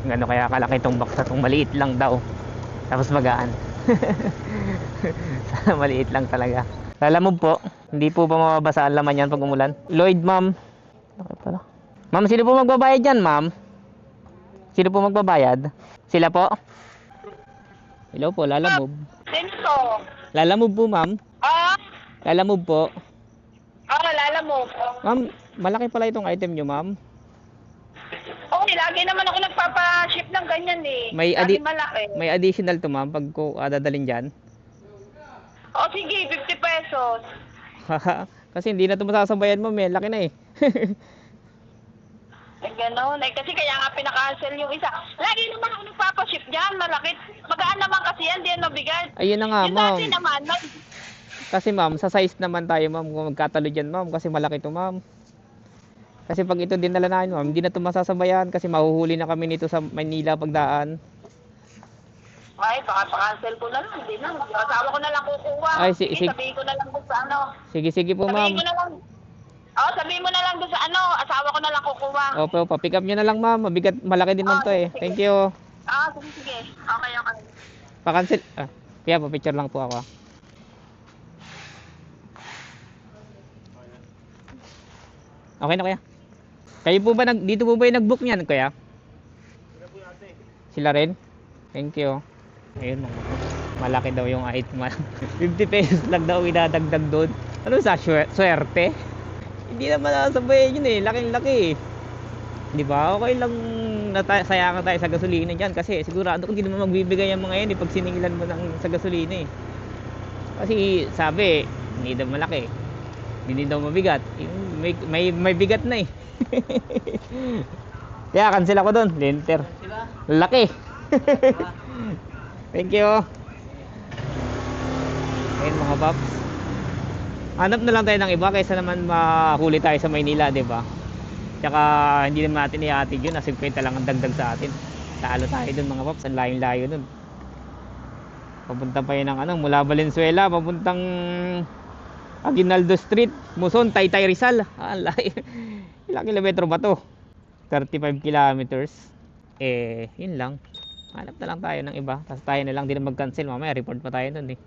Gano'n kaya kalaki itong box na itong maliit lang daw. Tapos magaan. Sana maliit lang talaga. Lalamog po. Hindi po ba mababasa ang laman yan pag umulan? Lloyd, ma'am. Okay pala. Ma'am, sino po magbabayad dyan, ma'am? Sino po magbabayad? Sila po? Hello po, lalamove. Sino to? Lalamove po, ma'am. Ah? Lalamove po. Lala mo. Ma'am, malaki pala itong item nyo, ma'am. Oo, lagi naman ako nagpapa-ship ng ganyan eh. May Lagi malaki. may additional to, ma'am, pag ko dadalhin dyan. O sige, 50 pesos. Kasi hindi na ito masasabayan, ma'am, eh. Laki na eh. Ay, gano'n. Ay, kasi kaya nga pinaka-cancel yung isa. Lagi naman ako nagpapa-ship dyan. Malaki. Magaan naman kasi yan. Di yan mabigat. Ayun na nga, Yung ma'am. dati naman, Kasi ma'am, sa size naman tayo, ma'am, kung magkatalo dyan, ma'am, kasi malaki to, ma'am. Kasi pag ito dinala namin, ma'am, hindi na ito masasabayan kasi mahuhuli na kami nito sa Manila pagdaan. ay, baka pa-cancel ko na lang. Hindi na. Asawa ko na lang kukuha. Ay, Sabihin ko na lang doon sa ano. Sige po, ma'am. Sabihin ko na lang. Sabihin mo na lang doon sa ano. Asawa ko na lang kukuha. Opo, pick up nyo na lang, ma'am. Mabigat, malaki din man to eh. Sige. Thank you. Sige. Okay. Pa-cancel. Kaya pa-picture lang po ako. Okay na kaya? Kayo po ba dito po ba yung nag-book niyan, kuya? Sila rin? Thank you. Ayun, malaki daw yung item. 50 pesos lang daw idadagdag doon. Ano sa swerte? Hindi naman nasabayan yun eh. Laking-laki eh. Di ba? Okay lang sayangan tayo sa gasolina dyan kasi sigurado kung hindi naman magbibigay yung mga yan pag siningilan mo sa gasolina eh. Kasi sabi, hindi daw malaki. Hindi daw mabigat. May bigat na eh. Kaya cancel ako doon. Lenter. Laki. Thank you. Ayun mga paps. Hanap na lang tayo ng iba kaysa naman mahuli tayo sa Maynila, 'di ba? Tsaka hindi naman natin ihatid yun, 50 lang ang dagdag sa atin. Talo tayo doon mga paps, ang layo-layo doon. Papunta pa yun ng mula Valenzuela, papuntang Aguinaldo Street, Muson, Taytay Rizal. Layo. Ilang kilometro ba to? 35 kilometers. Yun lang. Hanap na lang tayo ng iba. Tapos tayo na lang din mag-cancel. Mamaya report pa tayo nun eh.